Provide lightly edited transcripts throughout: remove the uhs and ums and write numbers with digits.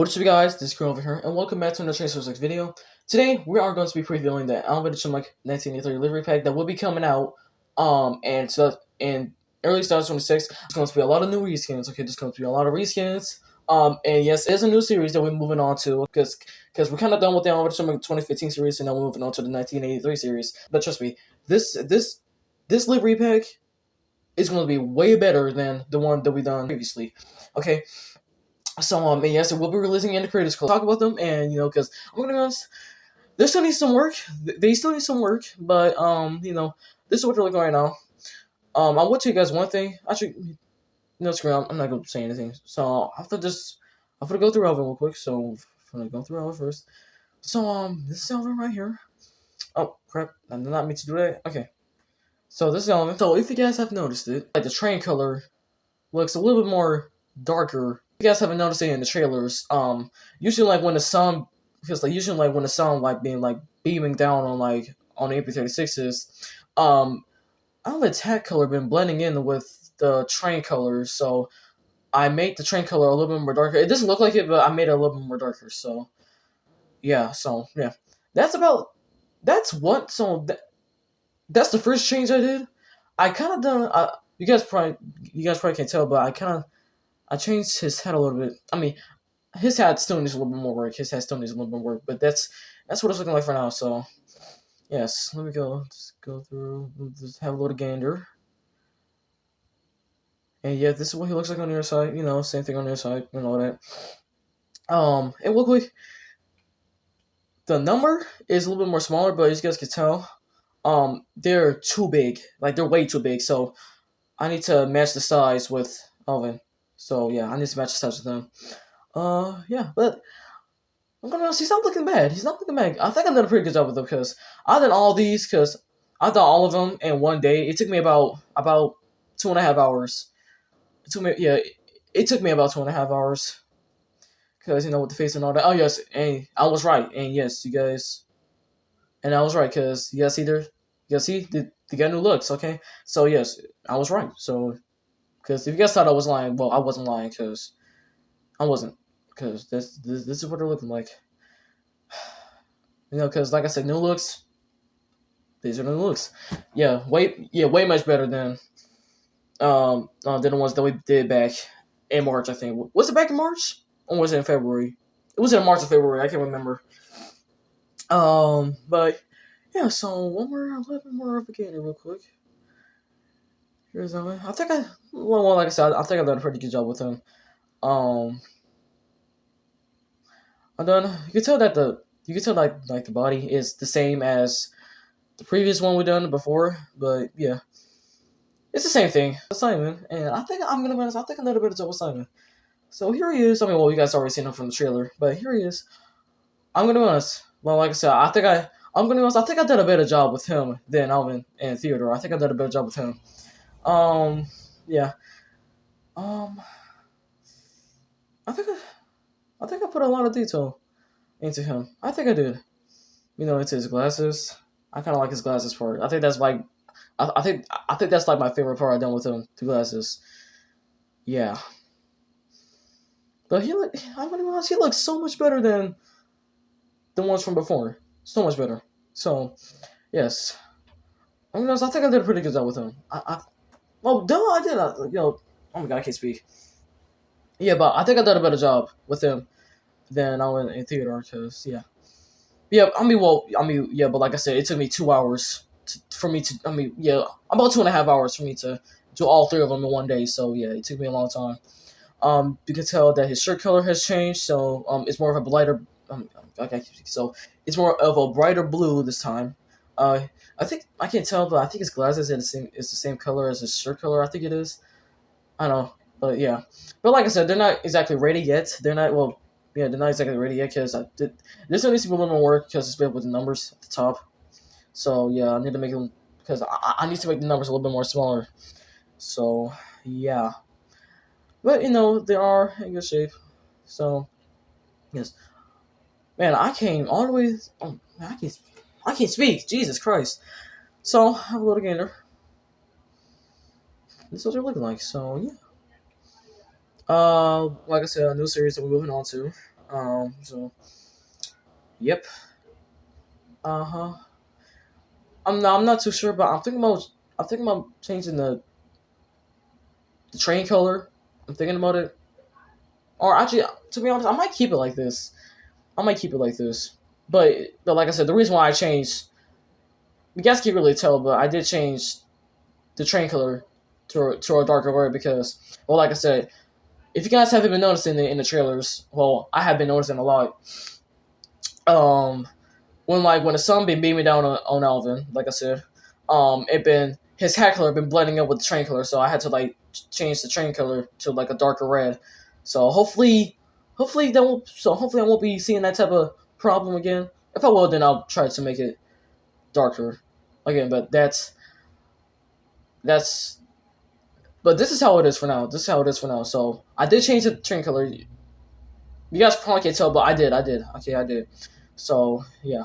What's up guys, this is Crew over here, and welcome back to another Tracer 6 video. Today, we are going to be previewing the Alvin the Chipmunks 1983 livery pack that will be coming out, and so in early 2026. There's going to be a lot of new reskins, okay, there's going to be a lot of reskins, and yes, there's a new series that we're moving on to, because we're kind of done with the Alvin the Chipmunks 2015 series, and now we're moving on to the 1983 series. But trust me, this livery pack is going to be way better than the one that we done previously, okay? So, and yes, we'll be releasing in the creators club. Talk about them, and because I'm gonna be honest, they still need some work. They still need some work, but this is what they're looking right now. I will tell you guys one thing. Actually, no, screw it, I'm not gonna say anything. So I'm gonna go through Alvin real quick. So I'm gonna go through Alvin first. So this is Alvin right here. Oh crap! I did not mean to do that. Okay. So this is Alvin. So if you guys have noticed it, like the train color looks a little bit more darker. You guys haven't noticed it in the trailers. Usually like when the sun, because like usually like when the sun like being like beaming down on the AP36s, Alvin's hat color been blending in with the train color. So I made the train color a little bit more darker. It doesn't look like it, but I made it a little bit more darker. So yeah, that's that's the first change I did. I kind of done. You guys probably can't tell, but I changed his head a little bit. I mean, his head still needs a little bit more work. His head still needs a little bit more work, but that's what it's looking like for now. So, yes, let me go. Just go through. Just have a little gander. And yeah, this is what he looks like on the other side. Same thing on the other side and all that. It looked like the number is a little bit more smaller, but as you guys can tell, they're too big. Like they're way too big. So I need to match the size with Alvin. So yeah, I need to match the size with him. Yeah, but I'm gonna be honest, he's not looking bad. He's not looking bad. I think I did a pretty good job with them because I did all these because I done all of them in one day. It took me about 2.5 hours. It took me about 2.5 hours because with the face and all that. Oh yes, and I was right. And yes, you guys, and I was right because you guys see they got new looks. Okay, so yes, I was right. So. Because if you guys thought I was lying, well, I wasn't lying because I wasn't. Because this is what they're looking like. Because like I said, new looks. These are the new looks. Yeah, way much better than the ones that we did back in March. I think was it back in March or was it in February? It was in March or February. I can't remember. But yeah. So a little bit more of a gainer, real quick. Here's Alvin. Like I said, I think I done a pretty good job with him. I done. You can tell that the body is the same as the previous one we done before, but yeah, it's the same thing. Simon, and I think I'm gonna be honest. I think I did a better job with Simon. So here he is. I mean, well, you guys already seen him from the trailer, but here he is. I'm gonna be honest. Well, like I said, I'm gonna be honest. I think I did a better job with him than Alvin and Theodore. I think I did a better job with him. Yeah. I think I put a lot of detail into him. I think I did. Into his glasses. I kind of like his glasses part. I think that's like, I think that's like my favorite part I done with him. The glasses. Yeah. But I'm gonna be honest, he looks so much better than the ones from before. So much better. So, yes. I'm gonna be honest, I think I did a pretty good job with him. Well, duh, I did. Oh my god, I can't speak. Yeah, but I think I did a better job with him than I went in Theodore, because, yeah. Yeah, but like I said, it took me 2 hours about 2.5 hours for me to do all three of them in one day, so yeah, it took me a long time. You can tell that his shirt color has changed, so, it's more of a lighter, so it's more of a brighter blue this time. I think I can't tell, but I think his glasses is the same color as his shirt color. I think it is. I don't know, but yeah. But like I said, they're not exactly ready yet. They're not exactly ready yet because this one needs to be a little more work because it's built with the numbers at the top. So yeah, I need to make them because I need to make the numbers a little bit more smaller. So yeah, but they are in good shape. So yes, man, I came all the way. Oh, man, I can't speak. Jesus Christ. So, I have a little gainer. This is what they're looking like. So, yeah. Like I said, a new series that we're moving on to. So yep. Uh-huh. I'm not too sure, but I'm thinking about changing the train color. I'm thinking about it. Or actually, to be honest, I might keep it like this. I might keep it like this. But like I said, the reason why I changed, you guys can't really tell, but I did change the train color to a darker red because, well, like I said, if you guys haven't been noticing it in the trailers, well, I have been noticing a lot. Um, when the sun been beaming down on Alvin, like I said, it been his hat color been blending up with the train color, so I had to like change the train color to like a darker red. So hopefully I won't be seeing that type of problem again. If I will, then I'll try to make it darker again. But that's but this is how it is for now. This is how it is for now. So I did change the train color. You guys probably can't tell, but I did. I did. Okay, I did. So yeah.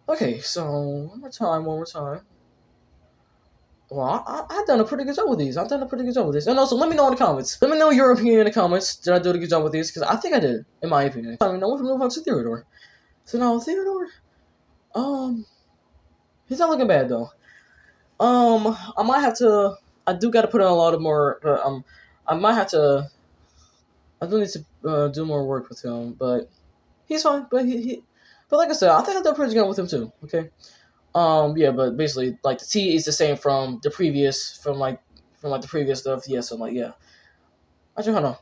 Okay, so one more time. Well, I've done a pretty good job with these. I've done a pretty good job with this. And also, let me know in the comments. Let me know your opinion in the comments. Did I do a good job with these? Because I think I did, in my opinion. I mean, now we can move on to Theodore. So now Theodore, he's not looking bad though. I might have to. I do got to put in a lot of more. I might have to. I do need to do more work with him, but he's fine. But like I said, I think I did pretty good with him too. Okay. Yeah, but basically, like the T is the same from the previous, from the previous stuff. Yeah, so like yeah. Actually, hold on,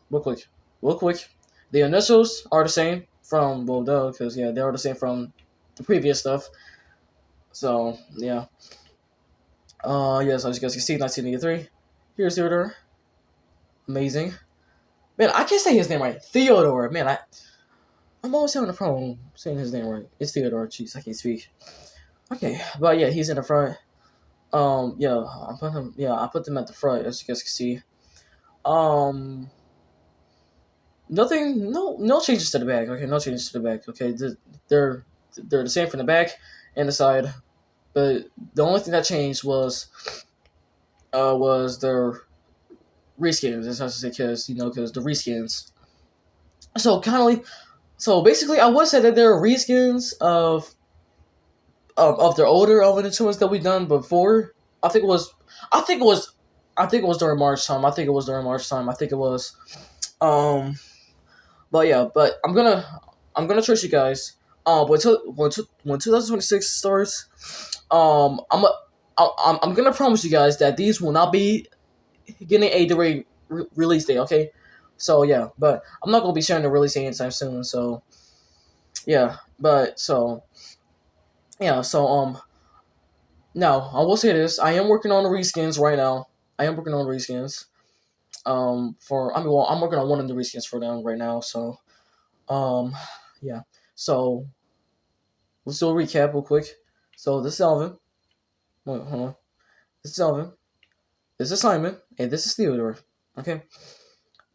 real quick. The initials are the same from because yeah, they are the same from the previous stuff. So yeah. Yes, as you guys can see, 1983. Here's Theodore. Amazing. Man, I can't say his name right. Theodore. Man, I'm always having a problem saying his name right. It's Theodore. Jeez, I can't speak. Okay, but yeah, he's in the front. Yeah, I put them at the front, as you guys can see. Nothing, no changes to the back. Okay, no changes to the back. Okay, they're the same from the back and the side, but the only thing that changed was their reskins. That's how to say, because the reskins. So basically, I would say that there are reskins of their older Alvin and Chipmunks that we've done before. I think it was during March time. I think it was. But yeah, but I'm gonna trust you guys. When 2026 starts, I'm gonna promise you guys that these will not be getting a delayed release date. Okay, so yeah, but I'm not gonna be sharing the release date anytime soon. So yeah, now I will say this: I am working on the reskins right now. I am working on the reskins. I'm working on one of the reskins for them right now. So, yeah. So let's do a recap real quick. So this is Alvin. Wait, hold on. This is Alvin. This is Simon, and this is Theodore. Okay.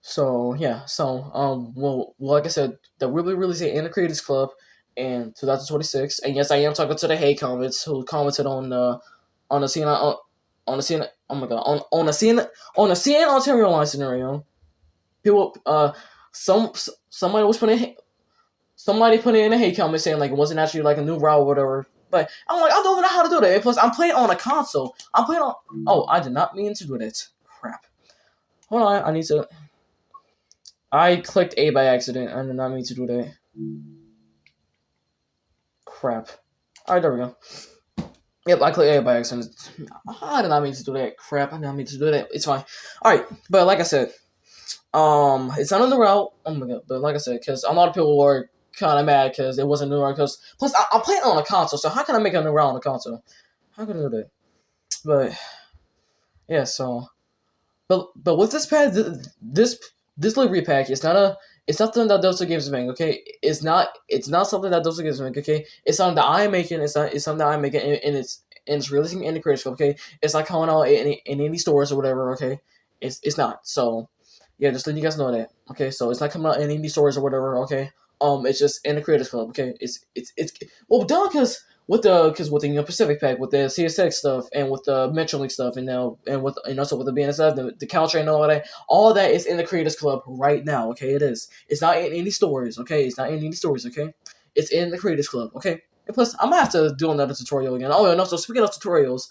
So yeah. So like I said, the Really Really Say in the Creators Club in 2026, and yes, I am talking to the hate comments who commented on the CNN on the CNN. Oh my god, on the CNN Ontario line scenario. People, somebody put in a hate comment saying like it wasn't actually like a new route or whatever. But I'm like, I don't even know how to do that. And plus, I'm playing on a console. Oh, I did not mean to do that. Crap. Hold on, I clicked A by accident. I did not mean to do that. Crap. Alright, there we go. Yep, I clicked A by accident. I did not mean to do that. Crap, I did not mean to do that. It's fine. Alright, but like I said, it's not on the route. Oh my god! But like I said, because a lot of people were kind of mad because it wasn't new route. Because plus, I'm playing on a console, so how can I make a new route on a console? How can I do that? But yeah, so but with this pack, this delivery pack, it's not something that Delta Games is making. Okay, it's not something that Delta Games is making. Okay, it's something that I am making. It's something that I'm making, and it's releasing in the critical. Okay, it's not coming out in any stores or whatever. Okay, it's not. So yeah, just letting you guys know that. Okay, so it's not coming out in any stores or whatever. Okay, it's just in the Creators Club. Okay, it's well done because because with the Pacific Pack, with the CSX stuff, and with the MetroLink stuff, and now and also with the BNSF, the Caltrain, and all that is in the Creators Club right now. Okay, it is. It's not in any stores. Okay, it's not in any stores. Okay, it's in the Creators Club. Okay, and plus I'm gonna have to do another tutorial again. Oh, and also speaking of tutorials,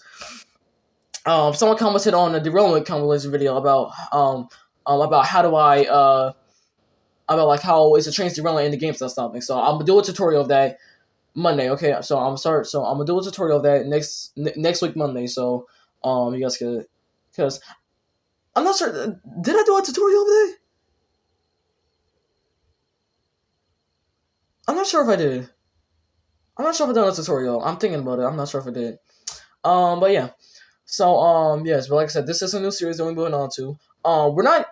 someone commented on the derailment compilation video about how do I about like how is the trains derailing in the games not stopping. So I'm gonna do a tutorial of that Monday. Okay, so I'm gonna do a tutorial of that next week Monday. So you guys could, because I'm not sure. Did I do a tutorial of that? I'm not sure if I did. I'm not sure if I done a tutorial. I'm thinking about it. I'm not sure if I did. But yeah. So yes, but like I said, this is a new series that we're moving on to. We're not.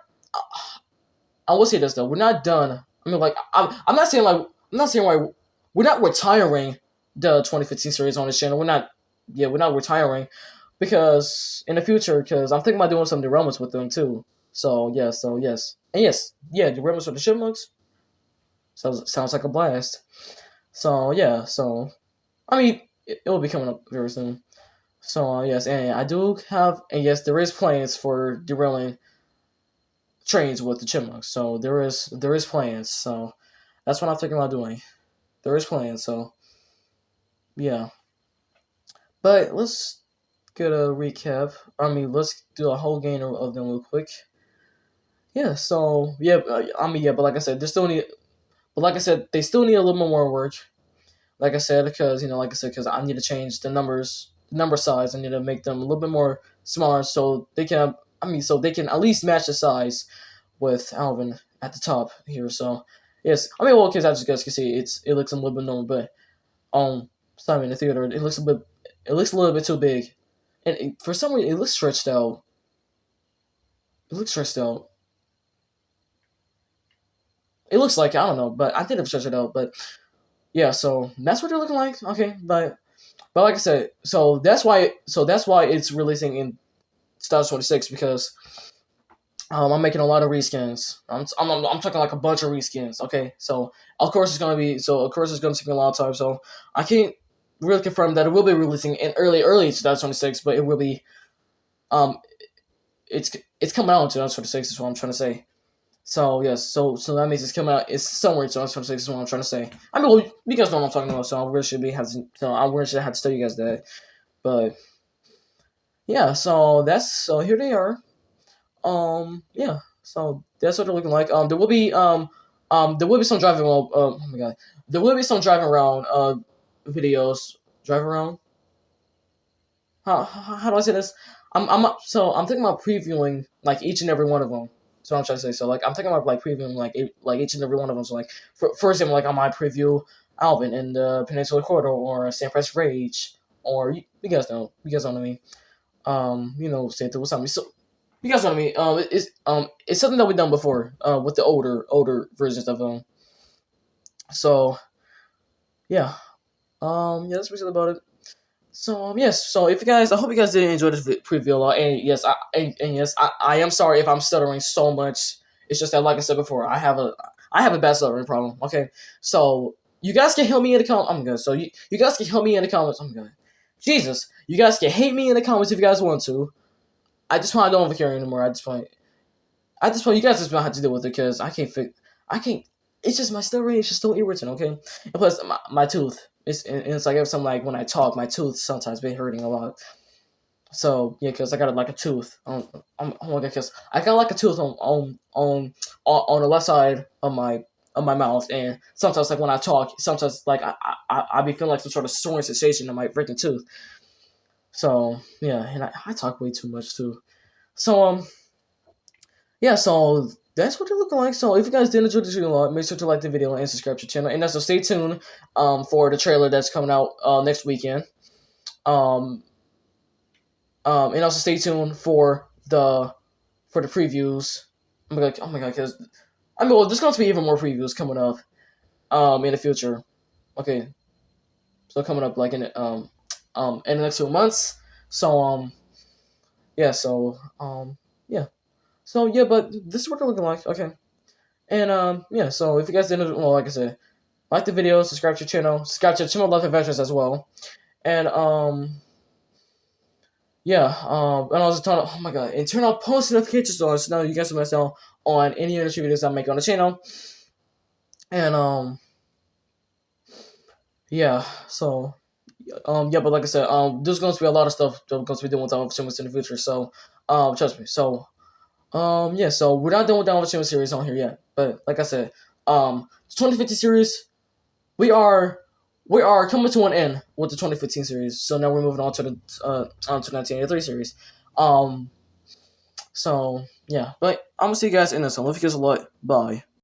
I will say this though, we're not done. I mean, like I'm not saying like we're not retiring the 2015 series on this channel. We're not retiring, because in the future, because I'm thinking about doing some derailments with them too. So yes, and yes, yeah, derailments with the Chipmunks. Sounds like a blast. So yeah, so I mean, it will be coming up very soon. So yes, and I do have, and yes, there is plans for derailing trains with the Chipmunks. So there is plans. So that's what I'm thinking about doing. There is plans. So yeah, but let's get a recap. I mean, let's do a whole game of them real quick. Yeah. So yeah, but like I said, they still need a little more work. Like I said, because I need to change the number size. I need to make them a little bit more smaller so they can. So they can at least match the size with Alvin at the top here. So yes, well, because as you guys can see, it looks a little bit normal, but Simon in the theater, it looks a little bit too big, and for some reason it looks stretched out. It looks stretched out. It looks like, I don't know, but I didn't stretch it out. But yeah, so that's what they're looking like. Okay, but like I said, so that's why it's releasing in 2026, because I'm making a lot of reskins. I'm talking like a bunch of reskins. Okay, so of course it's gonna take me a lot of time. So I can't really confirm that it will be releasing in early 2026, but it will be. It's coming out in 2026 is what I'm trying to say. So yes, so that means it's coming out. It's somewhere in 2026 is what I'm trying to say. Well, you guys know what I'm talking about. So I really should have to tell you guys that. But yeah, so here they are. Yeah, so that's what they're looking like. There will be some driving around. Oh my god, there will be some driving around videos. Drive around. How do I say this? I'm thinking about previewing like each and every one of them. That's what I'm trying to say. So like I'm thinking about like previewing like each and every one of them. So like for example, like I might preview Alvin in the Peninsula Corridor, or San Francisco Rage, or you guys know what I mean. Say through something. So you guys know what I mean. It's something that we've done before. With the older versions of them. So yeah. Yeah, that's basically about it. So yes, so if you guys, I hope you guys did enjoy this preview a lot, and yes, I am sorry if I'm stuttering so much. It's just that, like I said before, I have a bad stuttering problem. Okay, so you guys can help me in the comments. Oh my god, so you guys can help me in the comments. Oh my god, Jesus, you guys can hate me in the comments if you guys want to. I just want to don't care anymore. At this point, you guys just gonna have to deal with it, because I can't. It's just my stuttering is just so irritating. Okay, and plus my tooth. It's like every time, like when I talk, my tooth sometimes been hurting a lot. So yeah, because I got like a tooth. Oh my god, because I got like a tooth on the left side of my mouth, and sometimes like when I talk, sometimes like I be feeling like some sort of soaring sensation in my freaking tooth. So yeah, and I talk way too much too. So yeah, so that's what they're looking like. So if you guys did enjoy this video, make sure to like the video and subscribe to the channel. And also stay tuned for the trailer that's coming out next weekend. And also stay tuned for the previews. Oh my god, because there's going to be even more previews coming up in the future. Okay, so coming up like in the next 2 months. So yeah, yeah. So yeah, but this is what they're looking like. Okay. And yeah, so if you guys didn't, well, like I said, like the video, subscribe to the channel, subscribe to Chipmunk Life Adventures as well, and yeah, and also oh my god, and turn on post notifications on so now you guys will miss out on any other videos I make on the channel, and yeah, so yeah, but like I said, there's going to be a lot of stuff that we're going to be doing with Down Chipmunks in the future, so trust me, so yeah, so we're not done with Down Chipmunks series on here yet, but like I said, 2050 series, we are coming to an end with the 2015 series. So now we're moving on to the 1983 series. So yeah, but I'm gonna see you guys in this one. Love you guys a lot. Bye.